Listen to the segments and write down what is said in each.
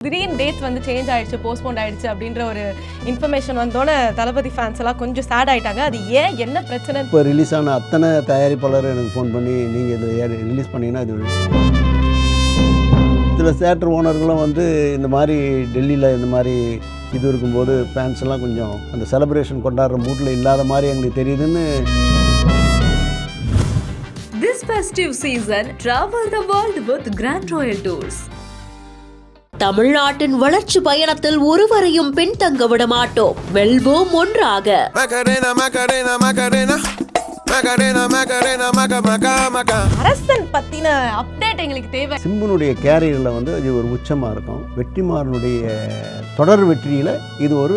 திடீர்னு டேட்ஸ் வந்து சேஞ்ச் ஆயிடுச்சு, போஸ்ட்போன் ஆயிடுச்சு அப்படின்ற ஒரு இன்ஃபர்மேஷன் வந்தோன்னே தளபதி ஃபேன்ஸ் எல்லாம் கொஞ்சம் சேட் ஆயிட்டாங்க. அது ஏன், என்ன பிரச்சனை? இப்போ ரிலீஸ் ஆன அத்தனை தயாரிப்பாளர் எனக்கு ஃபோன் பண்ணி நீங்கள் இதில் ரிலீஸ் பண்ணிங்கன்னா இது சில தியேட்டர் ஓனர்களும் வந்து இந்த மாதிரி டெல்லியில் இந்த மாதிரி இது இருக்கும்போது ஃபேன்ஸ் எல்லாம் கொஞ்சம் அந்த செலிப்ரேஷன் கொண்டாடுற மூட்டில் இல்லாத மாதிரி எங்களுக்கு தெரியுதுன்னு. This festive season, travel the world with Grand Royal Tours. தமிழ்நாட்டின் வளர்ச்சி பயணத்தில் ஒருவரையும் பின்தங்க விட மாட்டோம். வெல்வோம் ஒன்றாக. அரசன் பத்தின அப்டேட் எங்களுக்கு தேவை. சிம்புனுடைய கேரியரில் வந்து இது ஒரு உச்சமாக இருக்கும். வெற்றிமாறனுடைய தொடர் வெற்றியில் இது ஒரு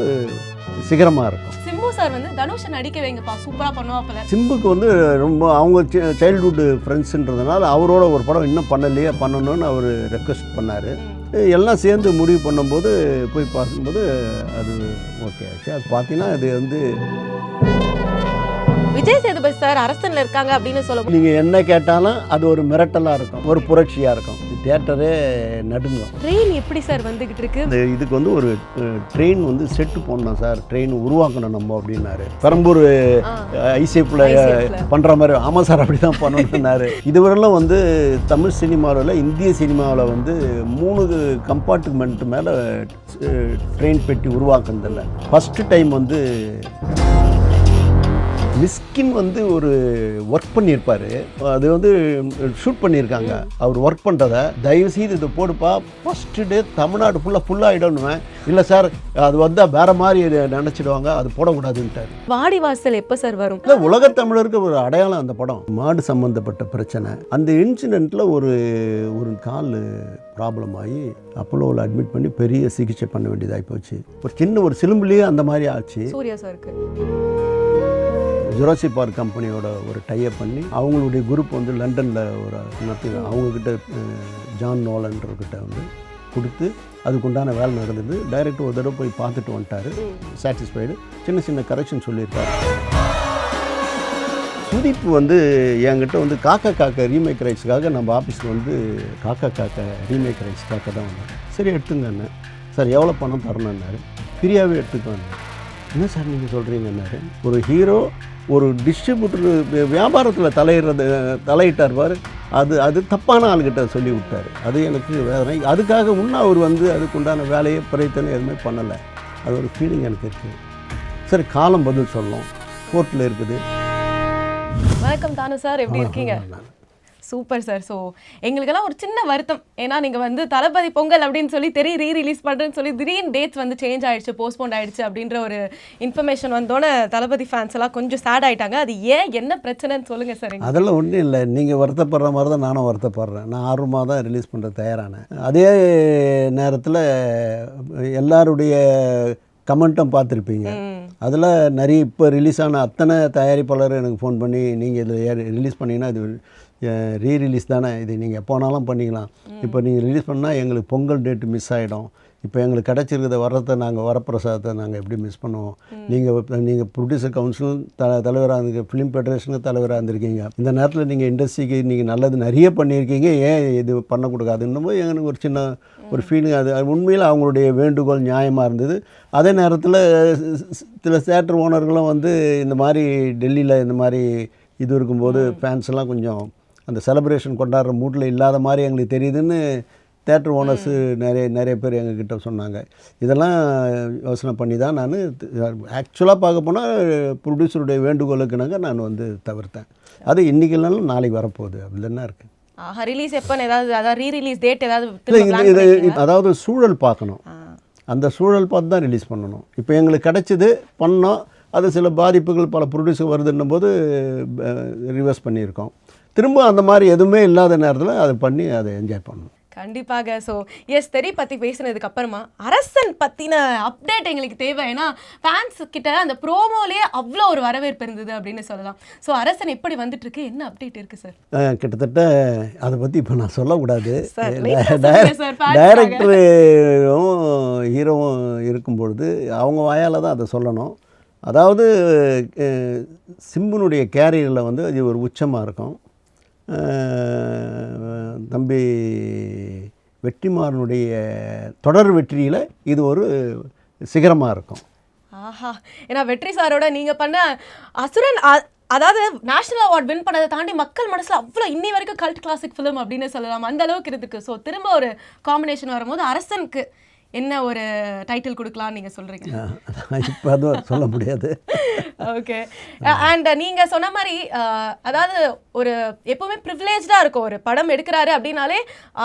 சிகரமாக இருக்கும். சிம்பு சார் வந்து தனுஷை நடிக்க வைங்கப்பா, சூப்பரா பண்ணுவாப்பல. சிம்புக்கு வந்து ரொம்ப அவங்க சைல்ட்ஹுட் ஃப்ரெண்ட்ஸுன்றதுனால அவரோட ஒரு படம் இன்னும் பண்ணணும்னு அவர் ரெக்வெஸ்ட் பண்ணார். எல்லாம் சேர்ந்து முடிவு பண்ணும்போது போய் பார்க்கும்போது அது ஓகே ஆச்சு. அது பார்த்தீங்கன்னா அது வந்து விஜய் சேதுபதி சார் அரசன்ல இருக்காங்க அப்படின்னு சொல்ல நீங்கள் என்ன கேட்டாலும் அது ஒரு மிரட்டலாக இருக்கும், ஒரு புரட்சியாக இருக்கும். தியேட்டரே நடுங்கும். ட்ரெயின் எப்படி சார் வந்துகிட்டு இருக்கு? இதுக்கு வந்து ஒரு ட்ரெயின் வந்து செட்டு போடணும் சார், ட்ரெயின் உருவாக்கணும் நம்ம அப்படின்னாரு. பெரம்பூர் ஐசிஎஃப்ல பண்ணுற மாதிரி. ஆமாம் சார், அப்படி தான் பண்ணணும்னாரு. இதுவரையிலும் வந்து தமிழ் சினிமாவில், இந்திய சினிமாவில் வந்து 3 கம்பார்ட்மெண்ட் மேலே ட்ரெயின் பெட்டி உருவாக்குனதில்லை. ஃபஸ்ட்டு டைம் வந்து மிஸ்கின் வந்து ஒரு ஒர்க் பண்ணியிருப்பார். அது வந்து ஷூட் பண்ணியிருக்காங்க. அவர் ஒர்க் பண்ணுறதை தயவுசெய்து இதை போடுப்பா, ஃபஸ்ட்டு டே தமிழ்நாடு ஃபுல்லாகிடணுவேன். இல்லை சார், அது வந்தால் வேறு மாதிரி நினச்சிடுவாங்க, அது போடக்கூடாதுன்ட்டார். வாடிவாசல் எப்போ சார் வரும்? இல்லை, உலகத்தமிழருக்கு ஒரு அடையாளம் அந்த படம். மாடு சம்மந்தப்பட்ட பிரச்சனை. அந்த இன்சிடெண்ட்டில் ஒரு கால் ப்ராப்ளம் ஆகி அப்போலோவில் அட்மிட் பண்ணி பெரிய சிகிச்சை பண்ண வேண்டியதாகி போச்சு. ஒரு சின்ன ஒரு சிலும்புலேயே அந்த மாதிரி ஆச்சு. சூர்யா சாருக்கு ஜுராசிக் பார்க் கம்பெனியோட ஒரு டைப் பண்ணி அவங்களுடைய குரூப் வந்து லண்டனில் ஒரு அவங்கக்கிட்ட ஜான் நோலன்றக்கிட்ட வந்து கொடுத்து அதுக்குண்டான வேலை நடந்தது. டைரக்டர் ஒரு தடவை போய் பார்த்துட்டு வந்துட்டார், சாட்டிஸ்ஃபைடு. சின்ன கரெக்ஷன் சொல்லியிருக்காரு. சுதீப் வந்து என்கிட்ட வந்து காக்கா ரீமேக் ரைட்ஸுக்காக நம்ம ஆஃபீஸில் வந்து காக்கா ரீமேக் ரைட்ஸுக்காக தான் வந்தேன். சரி எடுத்துங்கண்ணே. சார் எவ்வளோ பணம் தரணுன்னாரு. ஃப்ரீயாகவே எடுத்துக்கோங்க. என்ன சார் நீங்கள் சொல்கிறீங்கன்னாரு. ஒரு ஹீரோ ஒரு டிஸ்ட்ரிபியூட்டர் வியாபாரத்தில் தலையிட்டார் பார், அது தப்பான ஆளுகிட்ட சொல்லி விட்டார். அது எனக்கு வேதனை. அதுக்காக இன்னும் அவர் வந்து அதுக்குண்டான வேலையை பிரயத்தனை எதுவுமே பண்ணலை. அது ஒரு ஃபீலிங் எனக்கு இருக்குது. சரி, காலம் பதில் சொல்லணும், கோர்ட்டில் இருக்குது. வணக்கம் தானு சார், எப்படி இருக்கீங்க? Super sir. ஸோ எங்களுக்கெல்லாம் ஒரு சின்ன வருத்தம். ஏன்னா நீங்கள் வந்து தளபதி பொங்கல் அப்படின்னு சொல்லி ரீரிலீஸ் பண்ணுறேன்னு சொல்லி திடீர்னு டேட்ஸ் வந்து சேஞ்ச் ஆயிடுச்சு, போஸ்ட்போன் ஆயிடுச்சு அப்படின்ற ஒரு இன்ஃபர்மேஷன் வந்தோன்னே தளபதி ஃபேன்ஸ் எல்லாம் கொஞ்சம் சேட் ஆயிட்டாங்க. அது ஏன், என்ன பிரச்சனைன்னு சொல்லுங்கள் சார். அதெல்லாம் ஒன்றும் இல்லை, நீங்கள் வருத்தப்படுற மாதிரி தான் நானும் வருத்தப்படுறேன். நான் ஆர்வமாக தான் ரிலீஸ் பண்ணுற தயாரானேன். அதே நேரத்தில் எல்லாருடைய கமெண்ட்டும் பார்த்துருப்பீங்க. அதில் நிறைய இப்போ ரிலீஸ் ஆன அத்தனை தயாரிப்பாளர் எனக்கு ஃபோன் பண்ணி நீங்கள் இதில் ரிலீஸ் பண்ணிங்கன்னா இது ரீரிலீஸ் தானே, இது நீங்கள் எப்போனாலும் பண்ணிக்கலாம். இப்போ நீங்கள் ரிலீஸ் பண்ணால் எங்களுக்கு பொங்கல் டேட்டு மிஸ் ஆகிடும். இப்போ எங்களுக்கு கிடச்சிருக்கிறத வரப்பிரசாதத்தை நாங்கள் எப்படி மிஸ் பண்ணுவோம்? நீங்கள் ப்ரொடியூசர் கவுன்சிலும் தலைவராக இருந்திருக்க, ஃபிலிம் ஃபெடரேஷனுக்கு தலைவராக இருந்திருக்கீங்க. இந்த நேரத்தில் நீங்கள் இண்டஸ்ட்ரிக்கு நீங்கள் நல்லது நிறைய பண்ணியிருக்கீங்க, ஏன் இது பண்ணக்கூடாதுன்னும் போது எனக்கு ஒரு சின்ன ஒரு ஃபீலிங். அது உண்மையில் அவங்களுடைய வேண்டுகோள் நியாயமாக இருந்தது. அதே நேரத்தில் சில தியேட்டர் ஓனர்களும் வந்து இந்த மாதிரி டெல்லியில் இந்த மாதிரி இது இருக்கும்போது ஃபேன்ஸ் எல்லாம் கொஞ்சம் அந்த செலிப்ரேஷன் கொண்டாடுற மூட்டில் இல்லாத மாதிரி எங்களுக்கு தெரியுதுன்னு தேட்டர் ஓனர்ஸு நிறைய பேர் எங்ககிட்ட சொன்னாங்க. இதெல்லாம் யோசனை பண்ணி தான் நான் ஆக்சுவலாக பார்க்க போனால் ப்ரொடியூசருடைய வேண்டுகோளுக்குனாங்க நான் வந்து தவிர்த்தேன். அது இன்றைக்கி இல்லைனாலும் நாளைக்கு வரப்போகுது, அப்படி என்ன இருக்குது. ரிலீஸ் எப்போ ஏதாவது, அதாவது ரீரிலீஸ் டேட் ஏதாவது, அதாவது சூழல் பார்க்கணும். அந்த சூழல் பார்த்து தான் ரிலீஸ் பண்ணணும். இப்போ எங்களுக்கு கிடச்சிது, பண்ணோம். அது சில பாதிப்புகள் பல ப்ரொடியூசர் வருதுன்னும் போது ரிவர்ஸ் பண்ணியிருக்கோம். திரும்ப அந்த மாதிரி எதுவுமே இல்லாத நேரத்தில் அதை பண்ணி அதை என்ஜாய் பண்ணணும். கண்டிப்பாக. ஸோ தெரி பற்றி பேசினதுக்கு அப்புறமா அரசன் பற்றின அப்டேட் எங்களுக்கு தேவை. ஏன்னா ஃபேன்ஸ் கிட்ட அந்த ப்ரோமோலேயே அவ்வளோ ஒரு வரவேற்பு இருந்தது அப்படின்னு சொல்லலாம். ஸோ அரசன் எப்படி வந்துட்டு இருக்கு, என்ன அப்டேட் இருக்குது சார்? கிட்டத்தட்ட அதை பற்றி இப்போ நான் சொல்லக்கூடாது. டைரக்டரும் ஹீரோவும் இருக்கும்பொழுது அவங்க வாயால் தான் அதை சொல்லணும். அதாவது சிம்புனுடைய கேரியரில் வந்து அது ஒரு உச்சமாக இருக்கும். தம்பி வெற்றிமாறனுடைய தொடர் வெற்றியில் இது ஒரு சிகரமாக இருக்கும். ஆஹா, ஏன்னா வெற்றி சாரோட நீங்க பண்ண அசுரன் அதாவது நேஷனல் அவார்ட் வின் பண்ணதை தாண்டி மக்கள் மனசுல அவ்வளோ இன்னி வரைக்கும் கல்ட் கிளாசிக் ஃபிலிம் அப்படின்னு சொல்லலாம், அந்த அளவுக்கு இருக்கு. ஸோ திரும்ப ஒரு காம்பினேஷன் வரும்போது அரசனுக்கு என்ன ஒரு டைட்டில் கொடுக்கலாம்னு நீங்கள் சொல்கிறீங்க? இப்போ அதுவும் சொல்ல முடியாது. ஓகே. அண்ட் நீங்கள் சொன்ன மாதிரி அதாவது ஒரு எப்போவுமே ப்ரிவிலேஜாக இருக்கும், ஒரு படம் எடுக்கிறாரு அப்படின்னாலே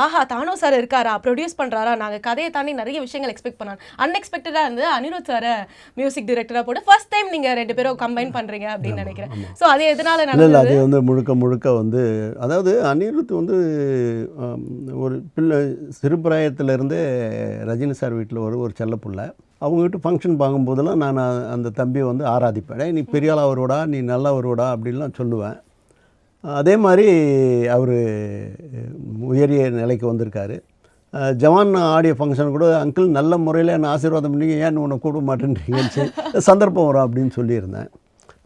ஆஹா தானோ சார் இருக்காரா, ப்ரொடியூஸ் பண்ணுறாரா, நாங்கள் கதையை தாண்டி நிறைய விஷயங்கள் எக்ஸ்பெக்ட் பண்ணோம். அன்எக்ஸ்பெக்டடாக இருந்து அனிருத் சாரை மியூசிக் டைரக்டராக போட்டு ஃபர்ஸ்ட் டைம் நீங்கள் 2 பேரும் கம்பைன் பண்ணுறீங்க அப்படின்னு நினைக்கிறேன். ஸோ அது எதனால நடந்தது? அது வந்து முழுக்க வந்து அதாவது அனிருத் வந்து ஒரு பிள்ளை சிறுபிராயத்திலேருந்தே ரஜினி சார் வீட்டில் ஒரு செல்லப்புள்ள. அவங்க வீட்டு ஃபங்க்ஷன் பார்க்கும்போதெல்லாம் நான் அந்த தம்பியை வந்து ஆராதிப்பேன். நீ பெரிய ஆளாக வருவடா, நீ நல்லா வருவடா அப்படின்லாம் சொல்லுவேன். அதே மாதிரி அவர் உயரிய நிலைக்கு வந்திருக்காரு. ஜவான் ஆடியோ ஃபங்க்ஷன் கூட அங்கிள் நல்ல முறையில் என்னை ஆசீர்வாதம் பண்ணி ஏன் உன்னை கூப்பிட மாட்டேன்றீங்கன்னு சந்தர்ப்பம் வரும் அப்படின்னு சொல்லியிருந்தேன்.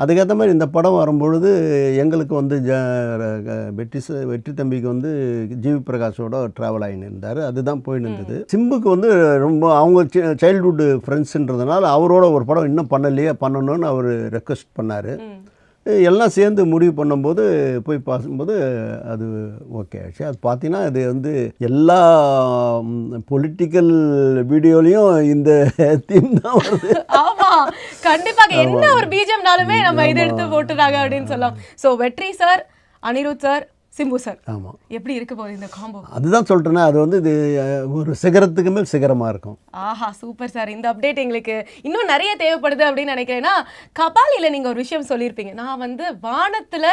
அதுக்கேற்ற மாதிரி இந்த படம் வரும்பொழுது எங்களுக்கு வந்து வெற்றி தம்பிக்கு வந்து ஜிவி பிரகாஷோட ட்ராவல் ஆகின்னு இருந்தார். அதுதான் போயின்னு இருந்தது. சிம்புக்கு வந்து ரொம்ப அவங்க சைல்ட்ஹுட் ஃப்ரெண்ட்ஸுன்றதுனால அவரோட ஒரு படம் இன்னும் பண்ணணும்னு அவர் ரெக்வெஸ்ட் பண்ணார். எல்லாம் சேர்ந்து முடிவு பண்ணும்போது போய் பார்க்கும்போது அது ஓகே ஆச்சு. அது பார்த்தீங்கன்னா இது வந்து எல்லா பொலிட்டிக்கல் வீடியோலையும் இந்த தீம் தான் வருது. ஆமாம், கண்டிப்பாக என்ன ஒரு பிஜிஎம்னாலுமே நம்ம இதை எடுத்து போட்டுறாங்க அப்படின்னு சொல்லலாம். ஸோ வெற்றி sir, Anirudh sir, Simbu sir, ஆமாம், எப்படி இருக்க போகுது இந்த காம்போ? அதுதான் சொல்கிறேன்னா அது வந்து இது ஒரு சிகரத்துக்கு மேல் சிகரமாக இருக்கும். ஆஹா, சூப்பர் சார். இந்த அப்டேட் எங்களுக்கு இன்னும் நிறைய தேவைப்படுது அப்படின்னு நினைக்கிறேன்னா, கபாலியில் நீங்கள் ஒரு விஷயம் சொல்லியிருப்பீங்க, நான் வந்து வானத்தில்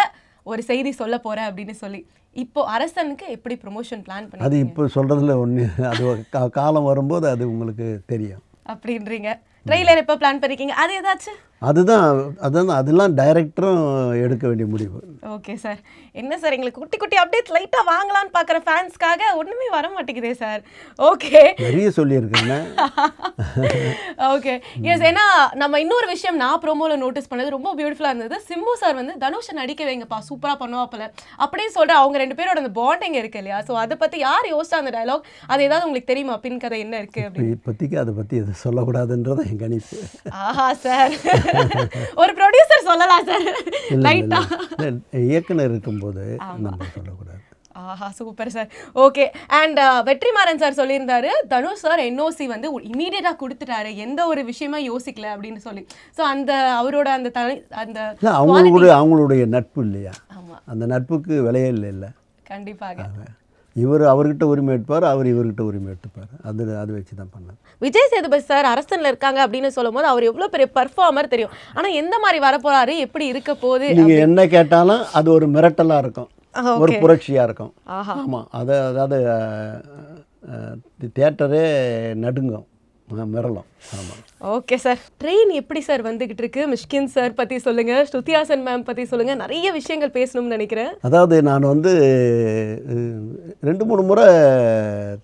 ஒரு செய்தி சொல்ல போகிறேன் அப்படின்னு சொல்லி. இப்போ அரசனுக்கு எப்படி ப்ரொமோஷன் பிளான் பண்ணி? அது இப்போ சொல்கிறதுல ஒன்று, அது காலம் வரும்போது அது உங்களுக்கு தெரியும் அப்படின்றீங்க. ட்ரெய்லர் எப்போ பிளான் பண்ணிருக்கீங்க? அது ஏதாச்சும்? அதெல்லாம் டைரக்டரும் எடுக்க வேண்டிய முடிவு. Okay sir. என்ன சார் எங்களுக்கு குட்டி குட்டி அப்டேட் லைட்டாக வாங்கலான்னு பார்க்குற ஃபேன்ஸ்க்காக ஒன்றுமே வர மாட்டேங்குதே சார். ஓகே, நிறைய சொல்லியிருக்கேங்க. Okay, S. ஏன்னா நம்ம இன்னொரு விஷயம் நான் ப்ரோமோவில் நோட்டீஸ் பண்ணது ரொம்ப பியூட்டிஃபுல்லாக இருந்தது. சிம்பு சார் வந்து தனுஷை நடிக்க வைங்கப்பா, சூப்பராக பண்ணுவாப்பில் அப்படின்னு சொல்கிற அவங்க 2 பேரோட அந்த பாண்டிங் இருக்கு இல்லையா? ஸோ அதை பற்றி யார் யோசிச்சா அந்த டயலாக்? அது ஏதாவது உங்களுக்கு தெரியுமா, பின் கதை என்ன இருக்குது அப்படின்னு? இப்போதைக்கு அதை பற்றி எது சொல்லக்கூடாதுன்றதை என் கணிப்பு. ஆஹா சார், ஒரு ப்ரொடியூசர் சொல்லலாம் சார் லைட்டா. இயக்குனர் இருக்கும்போது நம்ம சொல்லக்கூடாது. ஆஹா, super sir. Okay. And Vetrimaaran sir சொல்லியிருந்தாரு, தனுஷ் சார் என்ஓசி வந்து இமீடியட்டாக கொடுத்துட்டாரு, எந்த ஒரு விஷயமா யோசிக்கல அப்படின்னு சொல்லி. ஸோ அந்த அவரோட அந்த அந்த அவங்களுடைய நட்பு இல்லையா, அந்த நட்புக்கு விலையே இல்லை. கண்டிப்பாக இவர் அவர்கிட்ட உரிமை எடுப்பார், அவர் இவர்கிட்ட உரிமை எடுத்துப்பார். அது வச்சு தான் பண்ணார். விஜய் சேதுபதி சார் அரசனில் இருக்காங்க அப்படின்னு சொல்லும் போது அவர் எவ்வளோ பெரிய பர்ஃபார்மர் தெரியும். ஆனால் எந்த மாதிரி வரப்போறாரு, எப்படி இருக்க போகுது, நீங்கள் என்ன கேட்டாலும் அது ஒரு மிரட்டலாக இருக்கும், ஒரு புரட்சியாக இருக்கும். ஆமாம், அதாவது தியேட்டரே நடுங்கும், மிரளும். ஆமாம். Okay sir. ட்ரெயின் எப்படி சார் வந்துகிட்டு இருக்கு? மிஷ்கின் சார் பற்றி சொல்லுங்கள், ஸ்ருதிஹாசன் மேம் பற்றி சொல்லுங்கள், நிறைய விஷயங்கள் பேசணும்னு நினைக்கிறேன். அதாவது நான் வந்து 2-3 முறை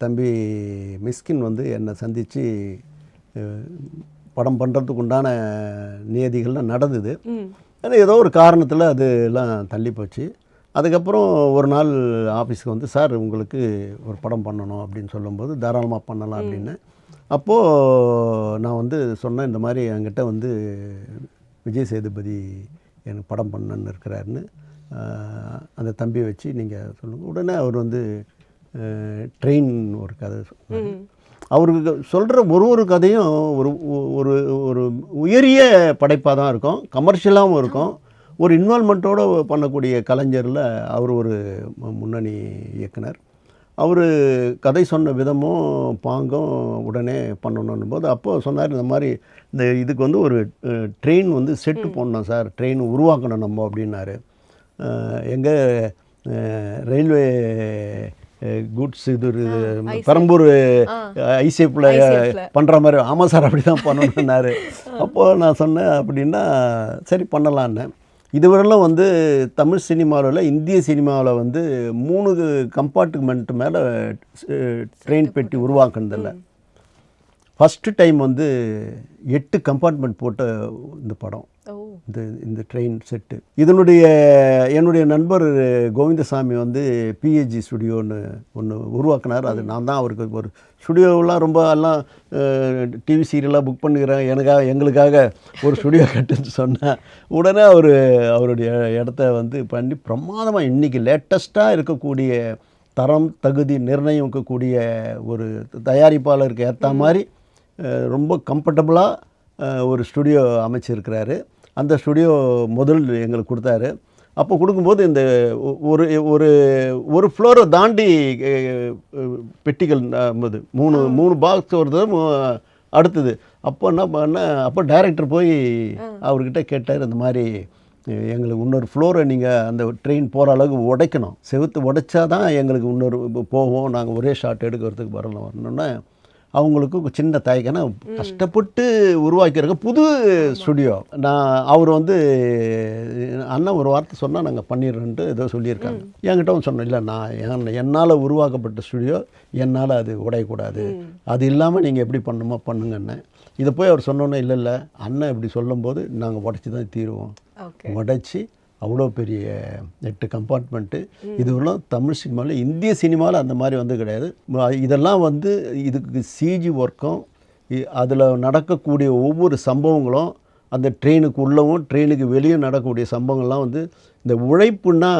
தம்பி மிஷ்கின் வந்து என்னை சந்தித்து படம் பண்ணுறதுக்கு உண்டான நியதிகள்லாம் நடந்தது. ஆனால் ஏதோ ஒரு காரணத்தில் அதெல்லாம் தள்ளி போச்சு. அதுக்கப்புறம் ஒரு நாள் ஆஃபீஸுக்கு வந்து, சார் உங்களுக்கு ஒரு படம் பண்ணணும் அப்படின்னு சொல்லும்போது, தாராளமாக பண்ணலாம் அப்படின்னு. அப்போது நான் வந்து சொன்னேன், இந்த மாதிரி என்கிட்ட வந்து விஜய் சேதுபதி எனக்கு படம் பண்ணணுன்னு இருக்கிறாருன்னு, அந்த தம்பியை வச்சு நீங்கள் சொல்லுங்கள். உடனே அவர் வந்து ட்ரெயின் ஒரு கதை சொன்னார். அவருக்கு சொல்கிற ஒரு கதையும் ஒரு ஒரு உயரிய படைப்பாக தான் இருக்கும், கமர்ஷியலாகவும் இருக்கும். ஒரு இன்வால்மெண்ட்டோடு பண்ணக்கூடிய கலைஞரில் அவர் ஒரு முன்னணி இயக்குனர். அவர் கதை சொன்ன விதமும் பாங்கும் உடனே பண்ணணும் போது அப்போது சொன்னார், இந்த மாதிரி இந்த இதுக்கு வந்து ஒரு ட்ரெயின் வந்து செட்டு போடணும் சார், ட்ரெயின் உருவாக்கணும் நம்ம அப்படின்னாரு. எங்கள் ரயில்வே குட்ஸ் இது பெரம்பூர் ஐசேப்பில் பண்ணுற மாதிரி. ஆமாம் சார், அப்படி தான் பண்ணணுன்னாரு. அப்போது நான் சொன்னேன், அப்படின்னா சரி பண்ணலான்னு. இதுவரையிலும் வந்து தமிழ் சினிமாவில், இந்திய சினிமாவில் வந்து 3 கம்பார்ட்மெண்ட் மேலே ட்ரெயின் பெட்டி உருவாக்குனதில்லை. ஃபஸ்ட்டு டைம் வந்து 8 கம்பார்ட்மெண்ட் போட்ட இந்த படம், ஓ இந்த ட்ரெயின் செட்டு. என்னுடைய நண்பர் கோவிந்தசாமி வந்து பிஹெச்ஜி ஸ்டுடியோன்னு ஒன்று உருவாக்குனார். அது நான் தான் அவருக்கு ஒரு ஸ்டுடியோவெலாம் ரொம்ப எல்லாம் டிவி சீரியலாக புக் பண்ணுகிறேன், எங்களுக்காக ஒரு ஸ்டுடியோ கட்டுன்னு சொன்னேன். உடனே அவருடைய இடத்த வந்து பண்ணி பிரமாதமாக இன்றைக்கி லேட்டஸ்ட்டாக இருக்கக்கூடிய தரம் தகுதி நிர்ணயம் இருக்கக்கூடிய ஒரு தயாரிப்பாளருக்கு ஏற்ற மாதிரி ரொம்ப கம்ஃபர்டபுளாக ஒரு ஸ்டுடியோ அமைச்சிருக்கிறாரு. அந்த ஸ்டுடியோ முதல் எங்களுக்கு கொடுத்தாரு. அப்போ கொடுக்கும்போது இந்த ஒரு ஃப்ளோரை தாண்டி பெட்டிகள் மூணு பாக்ஸ் வருது அடுத்தது. அப்போ என்ன பண்ண, அப்போ டைரக்டர் போய் அவர்கிட்ட கேட்டார், இந்த மாதிரி எங்களுக்கு இன்னொரு ஃப்ளோரை நீங்கள் அந்த ட்ரெயின் போகிற அளவுக்கு உடைக்கணும், செவுத்து உடைச்சா தான் எங்களுக்கு இன்னொரு போவோம், நாங்கள் ஒரே ஷாட் எடுக்கிறதுக்கு வரணுன்னே அவங்களுக்கு சின்ன தயக்கன்னா கஷ்டப்பட்டு உருவாக்கியிருக்க புது ஸ்டுடியோ. அவர் வந்து அண்ணன் ஒரு வார்த்தை சொன்னால் நாங்கள் பண்ணிடுறோன்ட்டு ஏதோ சொல்லியிருக்காங்க. என்கிட்ட சொன்னேன், இல்லை என்னால் உருவாக்கப்பட்ட ஸ்டுடியோ, என்னால் அது உடையக்கூடாது, அது இல்லாமல் நீங்கள் எப்படி பண்ணணுமோ பண்ணுங்கன்னு. இதை போய் அவர் சொன்னோன்னே, இல்லை அண்ணன் இப்படி சொல்லும்போது நாங்கள் உடச்சி தான் தீருவோம். உடைச்சி அவ்வளோ பெரிய 8 கம்பார்ட்மெண்ட்டு. இதுவெல்லாம் தமிழ் சினிமாவில், இந்திய சினிமாவில் அந்த மாதிரி வந்து கிடையாது. இதெல்லாம் வந்து இதுக்கு சிஜி ஒர்க்கும், அதில் நடக்கக்கூடிய ஒவ்வொரு சம்பவங்களும், அந்த ட்ரெயினுக்கு உள்ளவும் ட்ரெயினுக்கு வெளியே நடக்கக்கூடிய சம்பவங்கள்லாம் வந்து இந்த உழைப்புன்னா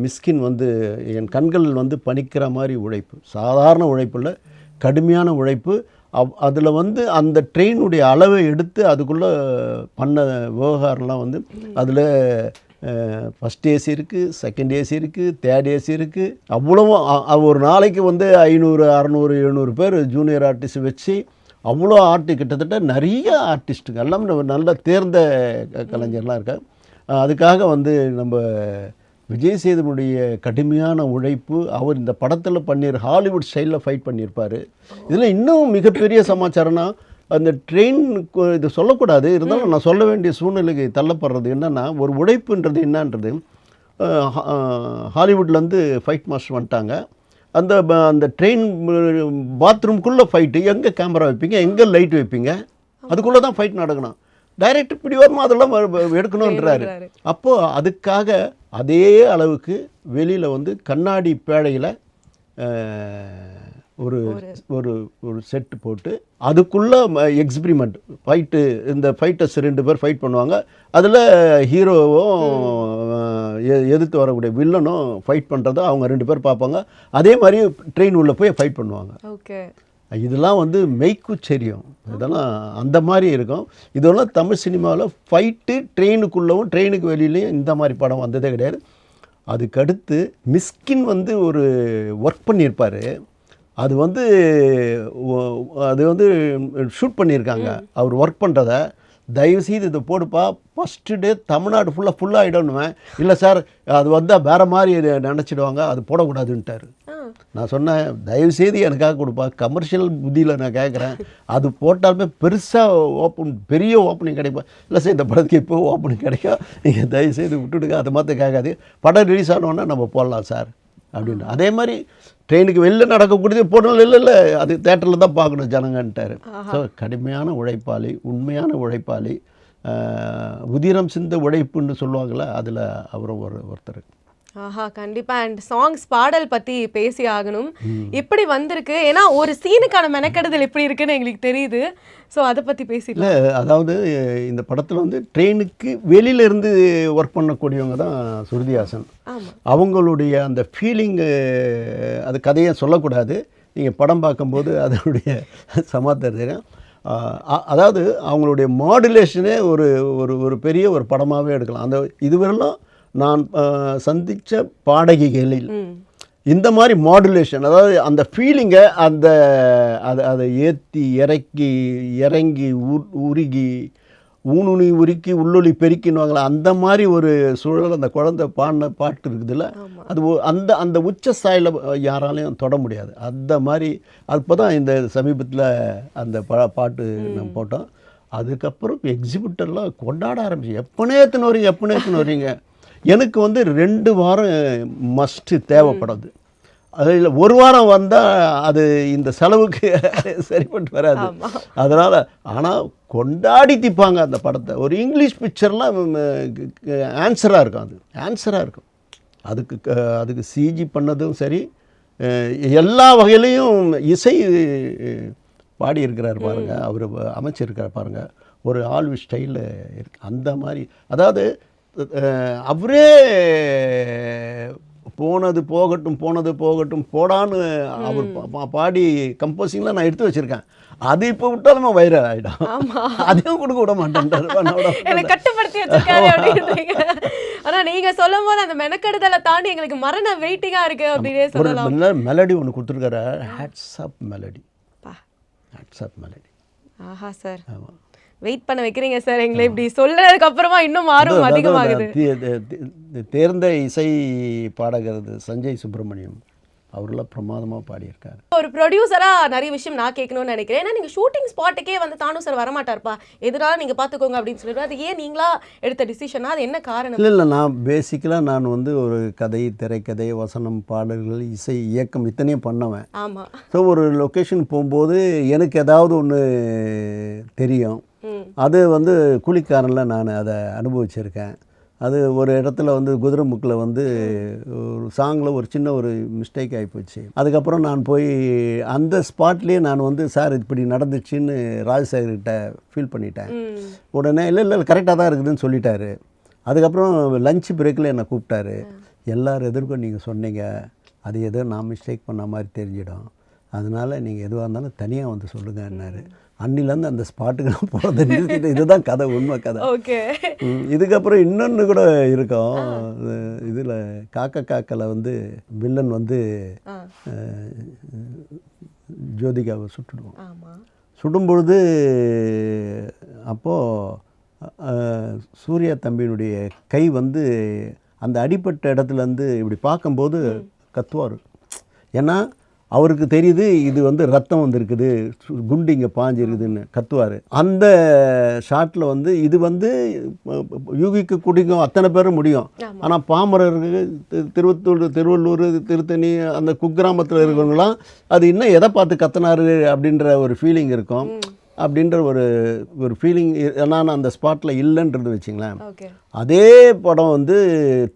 மிஸ்கின் வந்து என் கண்கள் வந்து பணிக்கிற மாதிரி உழைப்பு, சாதாரண உழைப்பில் கடுமையான உழைப்பு. அதில் வந்து அந்த ட்ரெயினுடைய அளவை எடுத்து அதுக்குள்ளே பண்ண விவகாரம்லாம் வந்து அதில் ஃபஸ்ட் ஏசி இருக்குது, செகண்ட் ஏசி இருக்குது, தேர்ட் ஏசி இருக்குது. அவ்வளவும் ஒரு நாளைக்கு வந்து 500, 600, 700 பேர் ஜூனியர் ஆர்டிஸ்ட் வச்சு அவ்வளோ கிட்டத்தட்ட நிறைய ஆர்டிஸ்ட்டுங்க எல்லாமே நல்ல தேர்ந்த கலைஞர்லாம் இருக்காங்க. அதுக்காக வந்து நம்ம விஜய் சேதுபதியுடைய கடுமையான உழைப்பு, அவர் இந்த படத்தில் ஹாலிவுட் ஸ்டைலில் ஃபைட் பண்ணியிருப்பார். இதில் இன்னும் மிகப்பெரிய சமாச்சாரம்னா, அந்த ட்ரெயின் இது சொல்லக்கூடாது, இருந்தாலும் நான் சொல்ல வேண்டிய சூழ்நிலைக்கு தள்ளப்படுறது என்னென்னா, ஒரு உழைப்புன்றது என்னன்றது, ஹாலிவுட்லேருந்து ஃபைட் மாஸ்டர் வந்துட்டாங்க. அந்த ட்ரெயின் பாத்ரூம்குள்ளே ஃபைட்டு, எங்கே கேமரா வைப்பீங்க, எங்கே லைட் வைப்பீங்க, அதுக்குள்ளே தான் ஃபைட் நடக்கணும். டைரக்டர் இப்படி வருமா அதெல்லாம் எடுக்கணுன்றாரு. அப்போது அதுக்காக அதே அளவுக்கு வெளியில் வந்து கண்ணாடி பேழையில் ஒரு ஒரு ஒரு செட்டு போட்டு அதுக்குள்ளே எக்ஸ்பிரிமெண்ட் ஃபைட்டு, இந்த ஃபைட்டர்ஸ் 2 பேர் ஃபைட் பண்ணுவாங்க. அதில் ஹீரோவும் எதிர்த்து வரக்கூடிய வில்லனும் ஃபைட் பண்ணுறதை அவங்க 2 பேர் பார்ப்பாங்க. அதே மாதிரி ட்ரெயின் உள்ளே போய் ஃபைட் பண்ணுவாங்க. ஓகே, இதெல்லாம் வந்து மெய்க்குச்சரியம், இதெல்லாம் அந்த மாதிரி இருக்கும். இதெல்லாம் தமிழ் சினிமாவில் ஃபைட்டு ட்ரெயினுக்குள்ளவும் ட்ரெயினுக்கு வெளியிலையும் இந்த மாதிரி படம் வந்ததே கிடையாது. அதுக்கடுத்து மிஸ்கின் வந்து ஒரு ஒர்க் பண்ணியிருப்பார். அது வந்து ஷூட் பண்ணியிருக்காங்க. அவர் ஒர்க் பண்ணுறத தயவுசெய்து இதை போடுப்பா, ஃபஸ்ட்டு டே தமிழ்நாடு ஃபுல்லாக ஆகிடணுவேன். இல்லை சார், அது வந்தால் வேறு மாதிரி நினச்சிடுவாங்க, அது போடக்கூடாதுன்ட்டார். நான் சொன்னேன், தயவுசெய்து எனக்காக கொடுப்பா, கமர்ஷியல் புத்தியில் நான் கேட்குறேன், அது போட்டாலுமே பெருசாக பெரிய ஓப்பனிங் கிடைப்பா. இல்லை சார், இந்த படத்துக்கு இப்போ ஓப்பனிங் கிடைக்கும், நீங்கள் தயவுசெய்து விட்டுடுங்க, அது மாதிரி கேட்காது, படம் ரிலீஸ் ஆனோன்னா நம்ம போடலாம் சார் அப்படின்னு. அதே மாதிரி ட்ரெயினுக்கு வெளில நடக்கக்கூடியது போடணும், இல்லை அது தேட்டரில் தான் பார்க்கணும் ஜனங்கன்ட்டார். ஸோ கடுமையான உழைப்பாளி, உண்மையான உழைப்பாளி, உதிரம் சிந்த உழைப்புன்னு சொல்லுவாங்களே, அதில் அவரும் ஒருத்தர். ஆஹா, கண்டிப்பா. அண்ட் சாங்ஸ் பாடல் பத்தி பேசி ஆகணும். எப்படி வந்திருக்கு, ஏன்னா ஒரு சீனுக்கான மெனக்கெடுதல் எப்படி இருக்குன்னு எங்களுக்கு தெரியுது. ஸோ அதை பற்றி பேசிடலாம். இல்லை, அதாவது இந்த படத்தில் வந்து ட்ரெயினுக்கு வெளியிலேருந்து ஒர்க் பண்ணக்கூடியவங்க தான் ஸ்ருதிஹாசன். அவங்களுடைய அந்த ஃபீலிங்கு, அது கதையை சொல்லக்கூடாது, நீங்கள் படம் பார்க்கும்போது அதனுடைய சமாச்சாரம். அதாவது அவங்களுடைய மாடுலேஷனே ஒரு பெரிய ஒரு படமாகவே எடுக்கலாம். அந்த இதுவரையிலும் நான் சந்தித்த பாடகிகளில் இந்த மாதிரி மாடுலேஷன், அதாவது அந்த ஃபீலிங்கை அதை ஏற்றி இறங்கி உருகி ஊனுணி உருக்கி உள்ளொலி பெருக்கின்னுவாங்களா, அந்த மாதிரி ஒரு சூழல் அந்த குழந்தை பாடின பாட்டு இருக்குதுல்ல, அது அந்த உச்ச சாயில் யாராலையும் தொட முடியாது. அந்த மாதிரி அப்போ தான் இந்த சமீபத்தில் அந்த பாட்டு நம்ம போட்டோம். அதுக்கப்புறம் எக்ஸிபிட்டர்லாம் கொண்டாட ஆரம்பிச்சு, எப்பனே எத்தனை வரீங்க. எனக்கு வந்து 2 வாரம் மஸ்ட்டு தேவைப்படுது. அதில் ஒரு வாரம் வந்தால் அது இந்த செலவுக்கு சரிப்பட்டு வராது. அதனால் ஆனால் கொண்டாடி திப்பாங்க அந்த படத்தை. ஒரு இங்கிலீஷ் பிக்சர்லாம் ஆன்சராக இருக்கும், அது ஆன்சராக இருக்கும். அதுக்கு சிஜி பண்ணதும் சரி, எல்லா வகையிலையும் இசை பாடியிருக்கிறார் பாருங்கள், அவர் அமைச்சிருக்கிறார் பாருங்கள், ஒரு ஆல்வி ஸ்டைலில் இருக்கு அந்த மாதிரி. அதாவது அவரே போனது போகட்டும் போடான்னு அவர் பாடி கம்போசிங்லாம் நான் எடுத்து வச்சுருக்கேன். அது இப்போ விட்டாலுமே வைரல் ஆகிடும். அதையும் கொடுக்க விட மாட்டேன், கட்டுப்படுத்தி வச்சிருக்காரு அப்படின்றீங்க. ஆனா நீங்க சொல்லும் போது அந்த மெனக்கெடுதலை தாண்டி எங்களுக்கு மரண வெயிட்டிங்கா இருக்கு அப்படின்னே சொல்லலாம். ஒரு மெலடி ஒன்று கொடுத்துருக்காரு, ஹேட்ஸ் ஆஃப் மெலடி. ஆஹா சார், வெயிட் பண்ண வைக்கிறீங்க சார் எங்களை. இப்படி சொல்றதுக்கு அப்புறமா இன்னும் ஆர்வம் அதிகமாகுது. தேர்ந்த இசை பாடகர் சஞ்சய் சுப்பிரமணியம், அவரெல்லாம் பிரமாதமாக பாடியிருக்காரு. ஒரு ப்ரொடியூசரா நிறைய விஷயம் நான் கேட்கணும்னு நினைக்கிறேன். ஏன்னா நீங்க ஷூட்டிங் ஸ்பாட்டுக்கே வந்து தானு சார் வரமாட்டார்ப்பா, எதிராக நீங்க பார்த்துக்கோங்க அப்படின்னு சொல்லிட்டு, அது ஏன் நீங்களா எடுத்த டிசிஷனா, அது என்ன காரணம்? இல்லை நான் பேசிக்கலாக நான் வந்து ஒரு கதை, திரைக்கதை, வசனம், பாடல்கள், இசை, இயக்கம் இத்தனையும் பண்ணவேன். ஆமாம். ஸோ ஒரு லொக்கேஷன் போகும்போது எனக்கு ஏதாவது ஒன்று தெரியும். அது வந்து கூலிக்காரனில் நான் அதை அனுபவிச்சிருக்கேன். அது ஒரு இடத்துல வந்து குதிரைமுக்கில் வந்து ஒரு சாங்கில் ஒரு சின்ன ஒரு மிஸ்டேக் ஆகிப்போச்சு. அதுக்கப்புறம் நான் போய் அந்த ஸ்பாட்லேயே நான் வந்து சார் இப்படி நடந்துச்சுன்னு ராஜசேகர்கிட்ட ஃபீல் பண்ணிட்டேன். உடனே இல்லை கரெக்டாக தான் இருக்குதுன்னு சொல்லிட்டாரு. அதுக்கப்புறம் லஞ்ச் பிரேக்கில் என்னை கூப்பிட்டாரு. எல்லாரும் எதிர்க்கும் நீங்கள் சொன்னீங்க, அது எதோ நான் மிஸ்டேக் பண்ண மாதிரி தெரிஞ்சிடும், அதனால் நீங்கள் எதுவாக இருந்தாலும் தனியாக வந்து சொல்லுங்கன்னாரு. அன்னிலேருந்து அந்த ஸ்பாட்டுக்கு நான் போகிறது நிறுத்திட்டு, இதுதான் கதை, உண்மை கதை. ஓகே. இதுக்கப்புறம் இன்னொன்று கூட இருக்கும். இதில் காக்கல வந்து வில்லன் வந்து ஜோதிகாவை சுட்டுடுவோம். சுடும்பொழுது அப்போது சூர்யா தம்பியினுடைய கை வந்து அந்த அடிப்பட்ட இடத்துலேருந்து இப்படி பார்க்கும்போது கத்துவார். ஏன்னா அவருக்கு தெரியுது இது வந்து ரத்தம் வந்திருக்குது, குண்டு இங்கே பாஞ்சிருக்குதுன்னு கத்துவார். அந்த ஷாட்டில் வந்து இது வந்து யூகிக்கு குடிக்கும் அத்தனை பேரும் முடியும். ஆனால் பாமரருக்கு திருவள்ளூர், திருத்தணி, அந்த குக்கிராமத்தில் இருக்கிறவங்களாம் அது இன்னும் எதை பார்த்து கத்தினாரு அப்படின்ற ஒரு ஃபீலிங் இருக்கும். அப்படின்ற ஒரு ஃபீலிங் நான் அந்த ஸ்பாட்டில் இல்லைன்றது வச்சிங்களேன். அதே படம் வந்து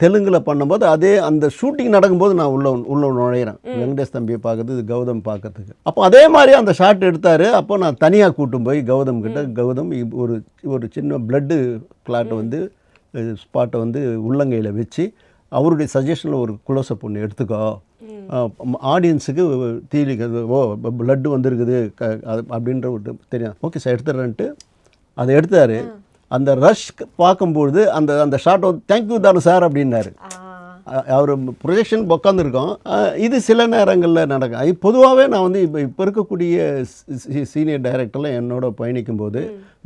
தெலுங்கில் பண்ணும்போது அதே அந்த ஷூட்டிங் நடக்கும்போது நான் உள்ள நுழையிறேன், வெங்கடேஷ் தம்பியை பார்க்கறது, கௌதம் பார்க்கறதுக்கு. அப்போ அதே மாதிரி அந்த ஷாட் எடுத்தார். அப்போ நான் தனியாக கூட்டும் போய் கௌதம் கிட்ட, கௌதம் ஒரு சின்ன பிளட்டு கிளாட்டை வந்து ஸ்பாட்டை வந்து உள்ளங்கையில் வச்சு அவருடைய சஜஷனில் ஒரு குளோசப் ஒன்று எடுத்துக்கோ, ஆடியன்ஸுக்கு பிளட்டு வந்திருக்குது அப்படின்ற ஒரு தெரியும். ஓகே சார் எடுத்துடுறேன்ட்டு அதை எடுத்தார். அந்த ரஷ் பார்க்கும்பொழுது அந்த ஷாட் வந்து தேங்க்யூ தானு சார் அப்படின்னாரு. அவர் ப்ரொஜெக்ஷன் உட்காந்துருக்கோம். இது சில நேரங்களில் நடக்கும். பொதுவாகவே நான் வந்து இப்போ இருக்கக்கூடிய சீனியர் டைரக்டர்லாம் என்னோட பயணிக்கும் போது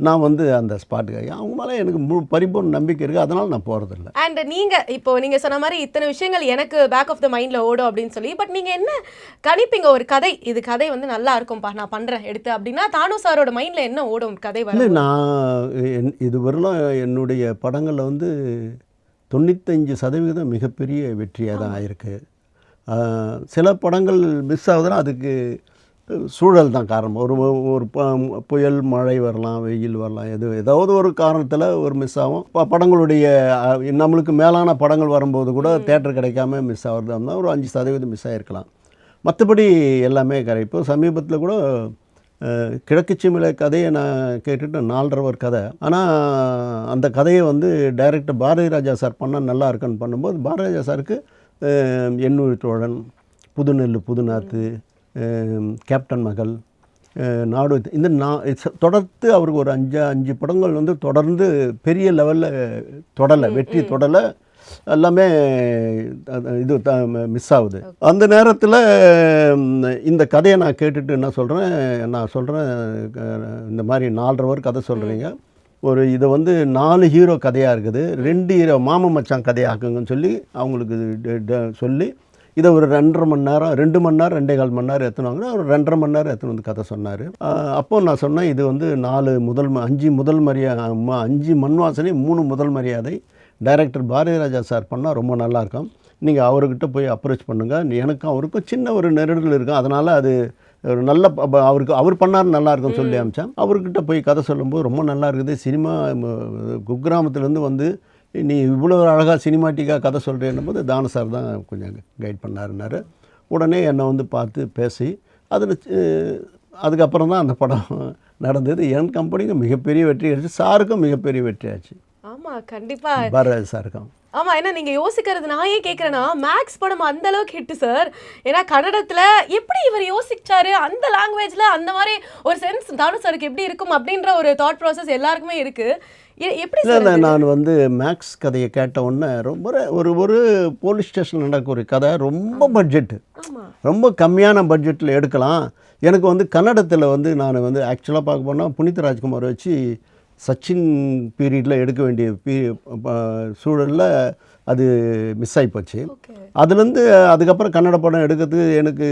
நான் வந்து அந்த ஸ்பாட்டுக்கு அவங்க மேலே எனக்கு பரிபூர்ண நம்பிக்கை இருக்குது, அதனால் நான் போகிறதில்ல. அண்ட் நீங்கள் சொன்ன மாதிரி இத்தனை விஷயங்கள் எனக்கு பேக் ஆஃப் த மைண்டில் ஓடும் அப்படின்னு சொல்லி, பட் நீங்கள் என்ன கணிப்பீங்க? ஒரு கதை, இது கதை வந்து நல்லா இருக்கும்பா நான் பண்ணுறேன் எடுத்து அப்படின்னா தானு சாரோட மைண்டில் என்ன ஓடும் கதை? இல்லை நான் இதுவரையிலும் என்னுடைய படங்களில் வந்து 95% மிகப்பெரிய வெற்றியாக தான் ஆயிருக்கு. சில படங்கள் மிஸ் ஆகுதுன்னா அதுக்கு சூழல் தான் காரணம். ஒரு புயல், மழை வரலாம், வெயில் வரலாம், ஏதாவது ஒரு காரணத்தில் ஒரு மிஸ் ஆகும். படங்களுடைய நம்மளுக்கு மேலான படங்கள் வரும்போது கூட தேட்டர் கிடைக்காம மிஸ் ஆகிறது இருந்தால் ஒரு 5% மிஸ் ஆகிருக்கலாம். மற்றபடி எல்லாமே இப்போ சமீபத்தில் கூட கிழக்கு சீமையில கதையை நான் கேட்டுட்டு 4.5 hour கதை. ஆனால் அந்த கதையை வந்து டைரக்டர் பாரதி ராஜா சார் பண்ணால் நல்லா இருக்குன்னு பண்ணும்போது பாரதி ராஜா சாருக்கு எண்ணூர் தோழன், புதுநெல்லு புதுநாத்து, கேப்டன் மகள், நாடு, இந்த தொடர்ந்து அவருக்கு ஒரு 5 படங்கள் வந்து தொடர்ந்து பெரிய லெவலில் வெற்றி தொடலை, எல்லாமே இது மிஸ் ஆகுது. அந்த நேரத்தில் இந்த கதையை நான் கேட்டுட்டு என்ன சொல்கிறேன், இந்த மாதிரி 4.5 hour கதை சொல்கிறீங்க, இதை வந்து 4 ஹீரோ கதையாக இருக்குது, 2 ஹீரோ மாமன் மச்சான் கதையாக்குங்கன்னு சொல்லி அவங்களுக்கு சொல்லி இதை ஒரு 2.5 மணி நேரம் 2 மணி நேரம் 2.25 மணி நேரம் எத்தனாங்கன்னா ஒரு 2.5 மணி நேரம் எத்தனை வந்து கதை சொன்னார். அப்போது நான் சொன்னேன், இது வந்து 5 முதல் மரியாதை, 5 மண் வாசனை, 3 முதல் மரியாதை டைரக்டர் பாரதி ராஜா சார் பண்ணால் ரொம்ப நல்லாயிருக்கும். நீங்கள் அவர்கிட்ட போய் அப்ரோச் பண்ணுங்கள், எனக்கும் அவருக்கும் சின்ன ஒரு நெருடல் இருக்கும், அதனால் அது ஒரு நல்ல அவர் பண்ணார் நல்லா இருக்கும்னு சொல்லி அமிச்சேன். அவர்கிட்ட போய் கதை சொல்லும்போது ரொம்ப நல்லா இருக்குது, சினிமா குக்கிராமத்துலேருந்து வந்து நீ இவ்வளோ அழகாக சினிமாட்டிக்காக கதை சொல்கிறேன்னும் போது தானு சார் தான் கொஞ்சம் கைட் பண்ணாருன்னாரு. உடனே என்னை வந்து பார்த்து பேசி அதில் அதுக்கப்புறம் தான் அந்த படம் நடந்தது. என் கம்பெனிக்கும் மிகப்பெரிய வெற்றி ஆச்சு, சாருக்கும் மிகப்பெரிய வெற்றி ஆச்சு. ஆமாம் கண்டிப்பாக பாரதி சாருக்கும். ஆமாம், ஏன்னா நீங்கள் யோசிக்கிறது நான் ஏன் கேட்குறேன்னா, மேக்ஸ் படம் அந்த அளவுக்கு ஹிட்டு சார். ஏன்னா கன்னடத்தில் எப்படி இவர் யோசிச்சாரு, அந்த லாங்குவேஜில் அந்த மாதிரி ஒரு சென்ஸ் தானு சாருக்கு எப்படி இருக்கும் அப்படின்ற ஒரு தாட் ப்ராசஸ் எல்லாருக்குமே இருக்குது. எப்படி இல்லை, நான் வந்து மேக்ஸ் கதையை கேட்ட உடனே ரொம்ப ஒரு போலீஸ் ஸ்டேஷன் நடக்க ஒரு கதை, ரொம்ப பட்ஜெட்டு, ரொம்ப கம்மியான பட்ஜெட்டில் எடுக்கலாம். எனக்கு வந்து கன்னடத்தில் வந்து நான் வந்து ஆக்சுவலாக பார்க்க போனால் புனித் ராஜ்குமார் வச்சு சச்சின் பீரியடில் எடுக்க வேண்டிய சூழலில் அது மிஸ் ஆகி போச்சு. அதுலேருந்து அதுக்கப்புறம் கன்னட படம் எடுக்கிறதுக்கு எனக்கு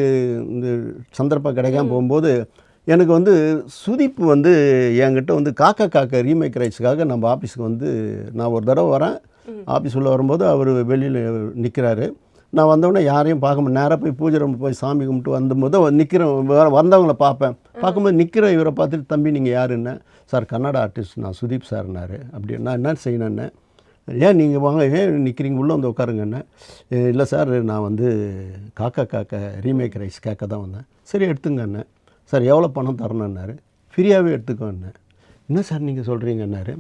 இந்த சந்தர்ப்பம் கிடைக்காம போகும்போது எனக்கு வந்து சுதீப் வந்து என்கிட்ட வந்து காக்கா காக்கா ரீமேக் ரைட்ஸுக்காக நம்ம ஆஃபீஸுக்கு வந்து நான் ஒரு தடவை வரேன். ஆஃபீஸ் உள்ளே வரும்போது அவர் வெளியில் நிற்கிறாரு. நான் வந்தவொடனே யாரையும் பார்க்க நேராக போய் பூஜை ரூம் போய் சாமி கும்பிட்டு வந்தபோது வந்தவங்களை பார்க்கும்போது நிற்கிற இவரை பார்த்துட்டு, தம்பி நீங்கள் யாருன்னு, சார் கன்னட ஆர்டிஸ்ட் நான் சுதீப் சார்னாரு. அப்படி நான் என்ன செய்யணுன்னு, ஏன் நீங்கள் வாங்க, ஏன் நிற்கிறீங்க, உள்ளே வந்து உட்காருங்கண்ணே. இல்லை சார் நான் வந்து காக்கா காக்கா ரீமேக் ரைஸ் கேட்க தான் வந்தேன். சரி எடுத்துங்கண்ணே. சார் எவ்வளோ பணம் தரணுன்னாரு. ஃப்ரீயாகவே எடுத்துக்கோண்ணே. என்ன சார் நீங்கள் சொல்கிறீங்கன்னாரு.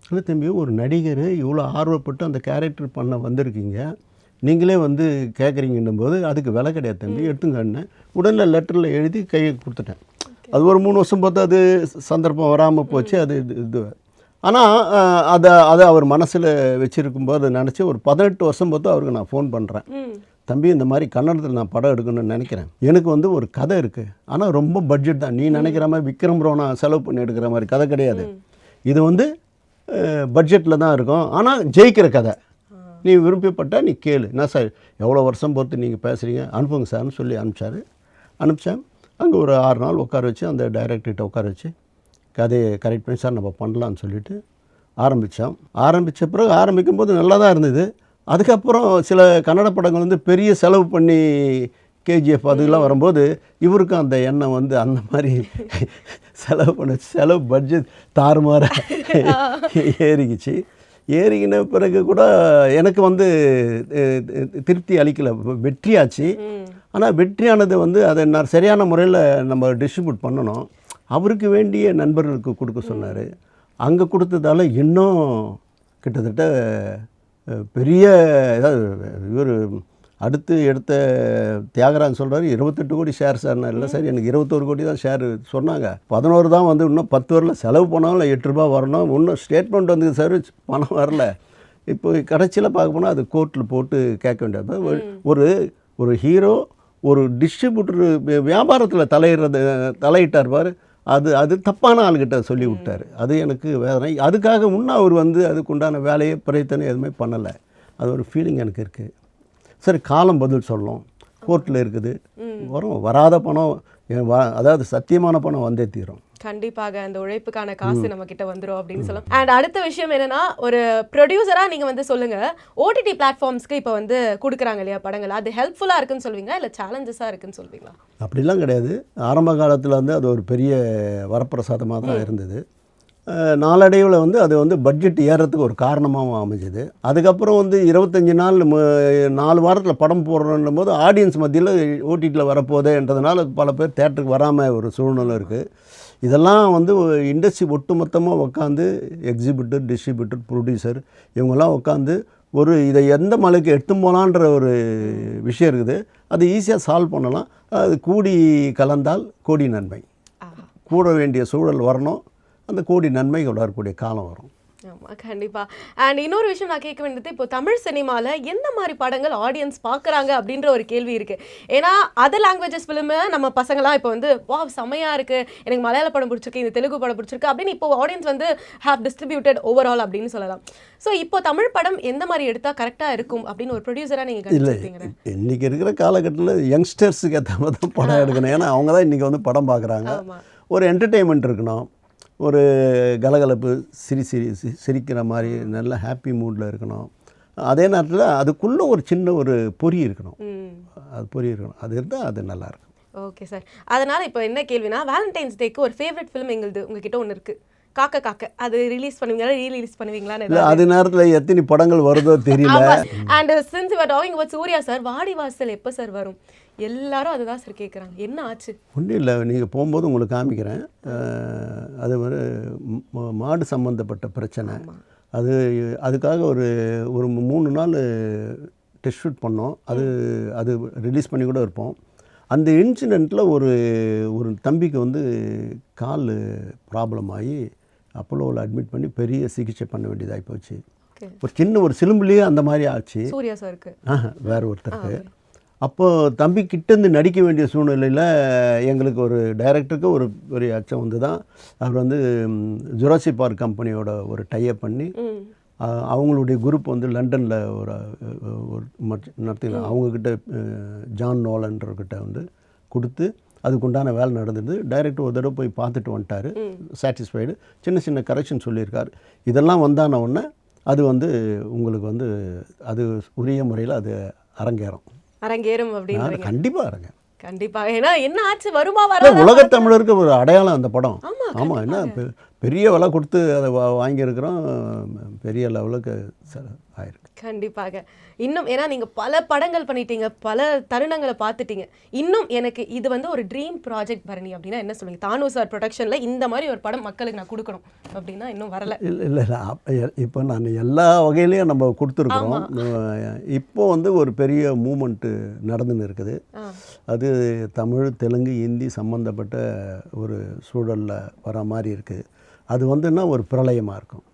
இல்லை தம்பி, ஒரு நடிகர் இவ்வளோ ஆர்வப்பட்டு அந்த கேரக்டர் பண்ண வந்திருக்கீங்க, நீங்களே வந்து கேட்குறீங்கன்னும் போது அதுக்கு விலை கிடையாது தம்பி, எடுத்துங்கன்னு உடனே லெட்டரில் எழுதி கையை கொடுத்துட்டேன். அது ஒரு 3 வருஷம் பார்த்து அது சந்தர்ப்பம் வராமல் போச்சு. அது இது ஆனால் அதை அவர் மனசில் வச்சுருக்கும்போது நினச்சி ஒரு 18 வருஷம் பார்த்து அவருக்கு நான் ஃபோன் பண்ணுறேன். தம்பி இந்த மாதிரி கன்னடத்தில் நான் படம் எடுக்கணும்னு நினைக்கிறேன், எனக்கு வந்து ஒரு கதை இருக்குது, ஆனால் ரொம்ப பட்ஜெட் தான், நீ நினைக்கிற மாதிரி விக்ரம் ரோனா செலவு பண்ணி எடுக்கிற மாதிரி கதை கிடையாது, இது வந்து பட்ஜெட்டில் தான் இருக்கும், ஆனால் ஜெயிக்கிற கதை, நீ விருப்பப்பட்டால் நீ கேளு. என்ன சார் எவ்வளோ வருஷம் பொறுத்து நீங்கள் பேசுகிறீங்க, அனுப்புங்க சார்னு சொல்லி அனுப்பிச்சேன். அங்கே ஒரு 6 நாள் உட்கார வச்சு அந்த டைரக்டர்கிட்ட உட்கார வச்சு கதையை கரெக்ட் பண்ணி சார் நம்ம பண்ணலான்னு சொல்லிவிட்டு ஆரம்பித்த பிறகு ஆரம்பிக்கும்போது நல்லா தான் இருந்தது. அதுக்கப்புறம் சில கன்னட படங்கள் வந்து பெரிய செலவு பண்ணி கேஜிஎஃப் அதுக்கெல்லாம் வரும்போது இவருக்கும் அந்த எண்ணம் வந்து அந்த மாதிரி செலவு பட்ஜெட் தாறுமாற ஏறிக்கின பிறகு கூட எனக்கு வந்து திருப்தி அளிக்கலை. வெற்றியாச்சு, ஆனால் வெற்றியானது வந்து அதை நான் சரியான முறையில் நம்ம டிஸ்ட்ரிபியூட் பண்ணணும். அவருக்கு வேண்டிய நண்பர்களுக்கு கொடுக்க சொன்னார். அங்கே கொடுத்ததால இன்னும் கிட்டத்தட்ட பெரிய இவர் அடுத்து எடுத்த தியாகராஜன் சொல்கிறார் 28 கோடி ஷேர் சார்னா. இல்லை சார் எனக்கு 21 கோடி தான் ஷேர் சொன்னாங்க, 11 தான் வந்து இன்னும் 10 வரல, செலவு போனாலும் 8 ரூபா வரணும், இன்னும் ஸ்டேட்மெண்ட் வந்து சார் பணம் வரல. இப்போ கடைசியில் பார்க்க போனால் அது கோர்ட்டில் போட்டு கேட்க வேண்டியது. ஒரு ஹீரோ ஒரு டிஸ்ட்ரிபியூட்டர் வியாபாரத்தில் தலையிட்டார் பாரு, அது தப்பான ஆளுகிட்ட சொல்லி விட்டார். அது எனக்கு வேதனை. அதுக்காக இன்னும் அவர் வந்து அதுக்குண்டான வேலையை பிரயத்தனை எதுவுமே பண்ணலை. அது ஒரு ஃபீலிங் எனக்கு இருக்குது. சரி காலம் பதில் சொல்லணும், கோர்ட்டில் இருக்குது, வராத பணம் அதாவது சத்தியமான பணம் வந்தே தீரும். கண்டிப்பாக அந்த உழைப்புக்கான காசு நம்ம கிட்ட வந்துடும் அப்படின்னு சொல்லலாம். அண்ட் அடுத்த விஷயம் என்னன்னா, ஒரு ப்ரொடியூசராக நீங்கள் வந்து சொல்லுங்கள், ஓடிடி பிளாட்ஃபார்ம்ஸ்க்கு இப்போ வந்து கொடுக்குறாங்க இல்லையா படங்கள், அது ஹெல்ப்ஃபுல்லாக இருக்குன்னு சொல்லுவீங்களா இல்லை சேலஞ்சஸாக இருக்குன்னு சொல்லுவீங்களா? அப்படிலாம் கிடையாது. ஆரம்ப காலத்தில் வந்து அது ஒரு பெரிய வரப்பிரசாதமாக தான் இருந்தது. நாளடைவில் வந்து அது வந்து பட்ஜெட் ஏறத்துக்கு ஒரு காரணமாகவும் அமைஞ்சுது. அதுக்கப்புறம் வந்து 25 நாள் 4 வாரத்தில் படம் போடுறோன்னும் போது ஆடியன்ஸ் மத்தியில் ஓடிடியில் வரப்போதேன்றதுனால பல பேர் தேட்டருக்கு வராமல் ஒரு சூழ்நிலை இருக்குது. இதெல்லாம் வந்து இண்டஸ்ட்ரி ஒட்டுமொத்தமாக உட்காந்து எக்ஸிபிட்டர், டிஸ்ட்ரிபியூட்டர், ப்ரொடியூசர் இவங்கெல்லாம் உட்காந்து இதை எந்த மலைக்கு எடுத்து போகலான்ற ஒரு விஷயம் இருக்குது. அது ஈஸியாக சால்வ் பண்ணலாம். அது கூடி கலந்தால் கோடி நன்மை. கூட வேண்டிய சூழல் வரணும், அந்த கோடி நன்மைகள் வரக்கூடிய காலம் வரும். ஆமாம் கண்டிப்பாக. அண்ட் இன்னொரு விஷயம் நான் கேட்க வேண்டியது, இப்போ தமிழ் சினிமாவில் எந்த மாதிரி படங்கள் ஆடியன்ஸ் பார்க்குறாங்க அப்படின்ற ஒரு கேள்வி இருக்குது. ஏன்னா அதர் லாங்குவேஜஸ் ஃபிலிமு நம்ம பசங்களாம் இப்போ வந்து வா செம்மையாக இருக்குது, எனக்கு மலையாள படம் பிடிச்சிருக்கு, இந்த தெலுங்கு படம் பிடிச்சிருக்கு அப்படின்னு இப்போ ஆடியன்ஸ் வந்து ஹேவ் டிஸ்ட்ரிபியூட்டட் ஓவரால் அப்படின்னு சொல்லலாம். ஸோ இப்போ தமிழ் படம் எந்த மாதிரி எடுத்தால் கரெக்டாக இருக்கும் அப்படின்னு ஒரு ப்ரொடியூசராக நீங்கள் கண்டிப்பாங்க. இன்றைக்கி இருக்கிற காலகட்டத்தில் யங்ஸ்டர்ஸுக்கு ஏற்ற மாதிரி தான் படம் எடுக்கணும். ஏன்னா அவங்க தான் இன்றைக்கி வந்து படம் பார்க்குறாங்க. ஒரு என்டர்டெயின்மெண்ட் இருக்கணும், ஒரு கலகலப்பு, சிரிக்கிற மாதிரி நல்ல ஹாப்பி மூடில் இருக்கணும். அதே நேரத்தில் அதுக்குள்ளே ஒரு சின்ன ஒரு பொறி இருக்கணும், ம். அது பொறி இருக்கணும், அது இருந்தால் அது நல்லாயிருக்கும். Okay sir. அதனால் இப்போ என்ன கேள்வினா, வேலண்டைன்ஸ் டேக்கு ஒரு ஃபேவரட் ஃபிலிம் எங்களுது உங்ககிட்ட ஒன்று இருக்குது, காக்க காக்க. அது ரிலீஸ் பண்ணுவீங்களா, ரீலீஸ் பண்ணுவீங்களான்னு? இல்லை, அது நேரத்தில் எத்தனை படங்கள் வருதோ தெரியல. And since you are talking about Suriya sir, Vaadivaasal எப்போ சார் வரும்? எல்லாரும் அதுதான் சார் கேட்குறாங்க, என்ன ஆச்சு? ஒன்றும் இல்லை, நீங்கள் போகும்போது உங்களுக்கு காமிக்கிறேன். அது ஒரு மாடு சம்மந்தப்பட்ட பிரச்சனை. அதுக்காக ஒரு 3 நாள் டெஸ்ட் ஷூட் பண்ணோம். அது ரிலீஸ் பண்ணி கூட இருப்போம். அந்த இன்சிடெண்ட்டில் ஒரு தம்பிக்கு வந்து கால் ப்ராப்ளம் ஆகி அப்போலோவில் அட்மிட் பண்ணி பெரிய சிகிச்சை பண்ண வேண்டியதாகி போச்சு. ஒரு சின்ன ஒரு சிலும்புலேயே அந்த மாதிரி ஆச்சு. சூர்யா சாருக்கு வேற ஒருத்தருக்கு. அப்போது தம்பி கிட்டேருந்து நடிக்க வேண்டிய சூழ்நிலையில் எங்களுக்கு ஒரு டைரக்டருக்கு ஒரு பெரிய அச்சம் வந்து தான் அவர் வந்து ஜுராசிக் பார்க் கம்பெனியோட ஒரு டைப் பண்ணி அவங்களுடைய குரூப் வந்து லண்டனில் ஒரு நடத்தி அவங்கக்கிட்ட ஜான் நோலன்றக்கிட்ட வந்து கொடுத்து அதுக்குண்டான வேலை நடந்தது. டைரக்டர் ஒரு தடவை போய் பார்த்துட்டு வந்துட்டார், சாட்டிஸ்ஃபைடு. சின்ன சின்ன கரெக்ஷன் சொல்லியிருக்கார். இதெல்லாம் வந்தான உடனே அது வந்து உங்களுக்கு வந்து அது உரிய முறையில் அது அரங்கேறும் அப்படின்னு. கண்டிப்பாக அரங்கேறும். கண்டிப்பாக. ஏன்னா என்ன ஆச்சு, வருமா வர உலகத் தமிழருக்கு ஒரு அடையாளம் அந்த படம். ஆமாம், என்ன பெரிய விலை கொடுத்து அதை வாங்கியிருக்கிறோம், பெரிய லெவலுக்கு ஆயிருக்கு. கண்டிப்பாக. இன்னும் ஏன்னா நீங்கள் பல படங்கள் பண்ணிட்டீங்க, பல தருணங்களை பார்த்துட்டீங்க. இன்னும் எனக்கு இது வந்து ஒரு ட்ரீம் ப்ராஜெக்ட் பரணி அப்படின்னா என்ன சொல்லுவீங்க? தானு சார் ப்ரொடக்ஷனில் இந்த மாதிரி ஒரு படம் மக்களுக்கு நான் கொடுக்கணும் அப்படின்னா இன்னும் வரலை. இல்லை, இப்போ நான் எல்லா வகையிலையும் நம்ம கொடுத்துருக்குறோம். இப்போ வந்து ஒரு பெரிய மூமெண்ட்டு நடந்துன்னு இருக்குது. அது தமிழ், தெலுங்கு, ஹிந்தி சம்மந்தப்பட்ட ஒரு சூழலில் வர மாதிரி இருக்குது. அது வந்துன்னா ஒரு பிரளயமாக இருக்கும்.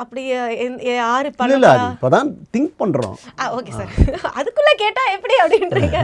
அப்படி யாரு பண்ணல, இப்போதான் திங்க் பண்ணுறோம். ஓகே சார், அதுக்குள்ளே கேட்டால் எப்படி அப்படின்றீங்க.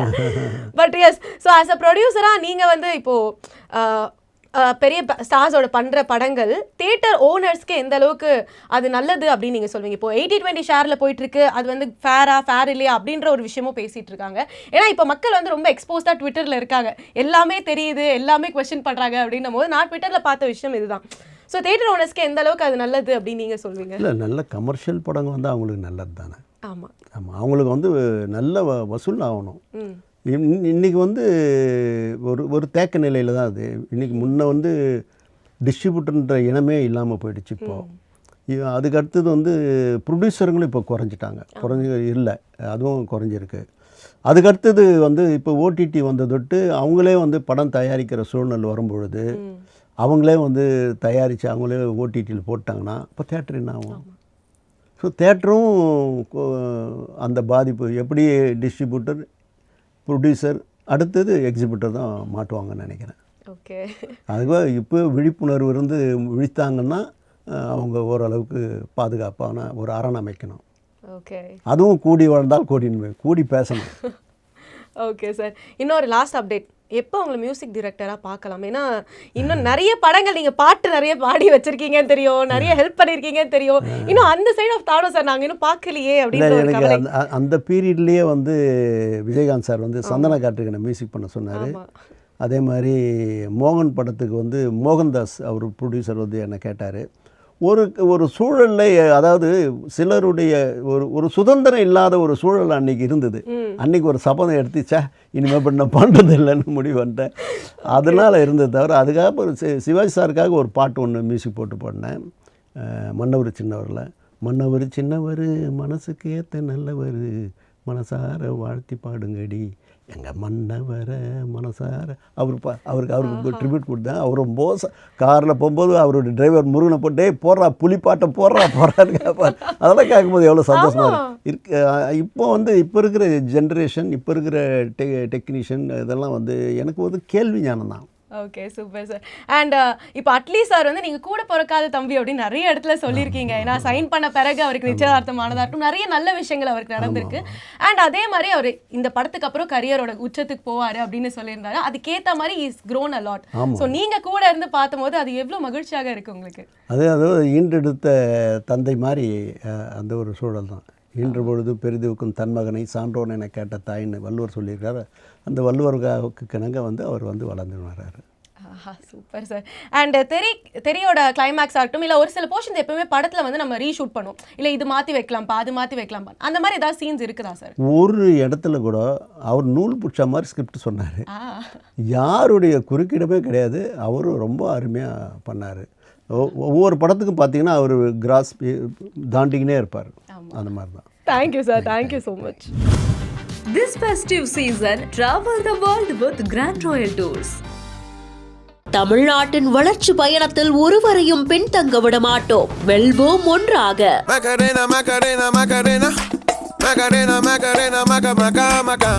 But yes, so as a ப்ரொடியூசராக நீங்கள் வந்து இப்போது பெரிய ஸ்டார்ஸோட பண்ணுற படங்கள் தியேட்டர் ஓனர்ஸ்க்கு எந்த அளவுக்கு அது நல்லது அப்படின்னு நீங்கள் சொல்வீங்க? இப்போ 80-20 ஷேரில் போயிட்டுருக்கு, அது வந்து ஃபேர் இல்லையா அப்படின்ற ஒரு விஷயமும் பேசிகிட்டு இருக்காங்க. ஏன்னா இப்போ மக்கள் வந்து ரொம்ப எக்ஸ்போஸ்டாக ட்விட்டரில் இருக்காங்க, எல்லாமே தெரியுது, எல்லாமே கொஸ்டின் பண்ணுறாங்க அப்படின்னும் போது நான் ட்விட்டரில் பார்த்த விஷயம் இதுதான். ஸோ தியேட்டர் ஓனர்ஸ்க்கு எந்த அளவுக்கு அது நல்லது அப்படின்னு நீங்கள் சொல்வீங்க? இல்லை, நல்ல கமர்ஷியல் படங்கள் வந்து அவங்களுக்கு நல்லது தானே. ஆமாம் ஆமாம், அவங்களுக்கு வந்து நல்ல வசூல் ஆகணும். இன்றைக்கி வந்து ஒரு தேக்க நிலையில் தான் அது. இன்றைக்கி முன்ன வந்து டிஸ்ட்ரிபியூட்டர்ன்ற இனமே இல்லாமல் போயிடுச்சு. இப்போது அதுக்கு அடுத்தது வந்து ப்ரொடியூசருங்களும் இப்போ குறைஞ்சிட்டாங்க, இல்லை அதுவும் குறைஞ்சிருக்கு. அதுக்கடுத்தது வந்து இப்போ ஓடிடி வந்த தொட்டு அவங்களே வந்து படம் தயாரிக்கிற சூழ்நிலை வரும்பொழுது அவங்களே வந்து தயாரித்து அவங்களே ஓடிடியில் போட்டாங்கன்னா இப்போ தேட்டர் என்ன ஆகும்? ஸோ தேட்டரும் அந்த பாதிப்பு எப்படி டிஸ்ட்ரிபியூட்டர், ப்ரொடியூசர், அடுத்தது எக்ஸிபியூட்டர் தான் மாட்டுவாங்கன்னு நினைக்கிறேன். ஓகே, அதுவாக இப்போ விழிப்புணர்வு இருந்து விழித்தாங்கன்னா அவங்க ஓரளவுக்கு பாதுகாப்பான ஒரு அரண் அமைக்கணும். ஓகே, அதுவும் கூடி வாழ்ந்தால் கூடி பேசணும். ஓகே சார், இன்னொரு லாஸ்ட் அப்டேட், எப்போ உங்களை மியூசிக் டைரக்டராக பார்க்கலாம்? ஏன்னா இன்னும் நிறைய படங்கள் நீங்கள் பாட்டு நிறைய பாடி வச்சுருக்கீங்கன்னு தெரியும், நிறைய ஹெல்ப் பண்ணியிருக்கீங்கன்னு தெரியும். இன்னும் அந்த சைட் ஆஃப் தானோ சார் நாங்கள் இன்னும் பார்க்கலையே அப்படின்னு எனக்கு அந்த பீரியட்லேயே வந்து விஜயகாந்த் சார் வந்து சந்தன காற்றுக்கு மியூசிக் பண்ண சொன்னார். அதே மாதிரி மோகன் படத்துக்கு வந்து மோகன்தாஸ் அவர் ப்ரொடியூசர் வந்து என்னை கேட்டார். ஒரு சூழலில், அதாவது சிலருடைய ஒரு சுதந்திரம் இல்லாத ஒரு சூழல் அன்றைக்கி இருந்தது. அன்றைக்கி ஒரு சபதம் எடுத்துச்சா இனிமேல் பண்ண பண்ணுறது இல்லைன்னு முடிவு பண்ணிட்டேன். அதனால் இருந்தது தவிர அதுக்காக ஒரு சிவாஜி சாருக்காக ஒரு பாட்டு ஒன்று மியூசிக் போட்டு பாடினேன், மன்னவர் சின்னவரில். மன்னவர் சின்னவர் மனசுக்கு ஏற்ற நல்லவர், மனசார வாழ்த்தி பாடுங்கடி எங்கள் மன்னவரை மனசார. அவருக்கு ட்ரிபியூட் கொடுத்தேன். அவர் ரொம்ப காரில் போகும்போது அவருடைய டிரைவர் முருகனை போட்டு போடுறா புலிப்பாட்டை போடுறான்னு கேட்பார். அதெல்லாம் கேட்கும்போது எவ்வளோ சந்தோஷமாக இருக்கு. இப்போ இருக்கிற ஜென்ரேஷன், இப்போ இருக்கிற டெக்னீஷியன் இதெல்லாம் வந்து எனக்கு ஒரு கேள்வி ஞானம் தான். Okay, super sir. அண்ட் இப்போ அட்லீஸ்ட் சார் வந்து நீங்கள் கூட பிறக்காத தம்பி அப்படின்னு நிறைய இடத்துல சொல்லியிருக்கீங்க. ஏன்னா சைன் பண்ண பிறகு அவருக்கு நிச்சயதார்த்தமானதாக இருக்கும், நிறைய நல்ல விஷயங்கள் அவருக்கு நடந்திருக்கு. அண்ட் அதே மாதிரி அவர் இந்த படத்துக்கு அப்புறம் கரியரோட உச்சத்துக்கு போவார் அப்படின்னு சொல்லியிருந்தாரு. அதுக்கேற்ற மாதிரி is grown a lot. So நீங்கள் கூட இருந்து பார்க்கும்போது அது எவ்வளோ மகிழ்ச்சியாக இருக்குது உங்களுக்கு? அதாவது ஈன்றெடுத்த தந்தை மாதிரி அந்த ஒரு சூழல் தான். ஈன்ற பொழுது பெரிதுவுக்கும் தன் மகனை சான்றோன் என கேட்ட தாயின்னு வள்ளுவர் சொல்லியிருக்காரு. அந்த வள்ளுவருக்கு கிணங்க வந்து அவர் வந்து வளர்ந்து வர்றாரு. Super sir. அண்ட் தெரியோட கிளைமேக்ஸாக இருக்கட்டும், இல்லை ஒரு சில போர்ஷன்ஸ் எப்பவுமே படத்தில் வந்து நம்ம ரீஷூட் பண்ணுவோம், இல்லை இது மாற்றி வைக்கலாம்ப்பா அது மாற்றி வைக்கலாம்ப்பா, அந்த மாதிரி ஏதாவது சீன்ஸ் இருக்குதா சார்? ஒரு இடத்துல கூட அவர் நூல் பிடிச்ச மாதிரி ஸ்கிரிப்ட் சொன்னார். யாருடைய குறுக்கிடமே கிடையாது. அவரும் ரொம்ப அருமையாக பண்ணார். ஒவ்வொரு படத்துக்கும் பார்த்தீங்கன்னா அவர் கிராஸ் தாண்டிக்கினே இருப்பார். அந்த மாதிரி தான். Thank you sir, thank you so much. This festive season, travel the world with Grand Royal Tours. தமிழ்நாட்டின் வளர்ச்சி பயணத்தில் ஒருவரையும் பின்தங்க விட மாட்டோம். வெல்வோம் ஒன்றாக. Macarena, Macarena, Macarena, Macarena, Macarena, Maca, Maca, Maca.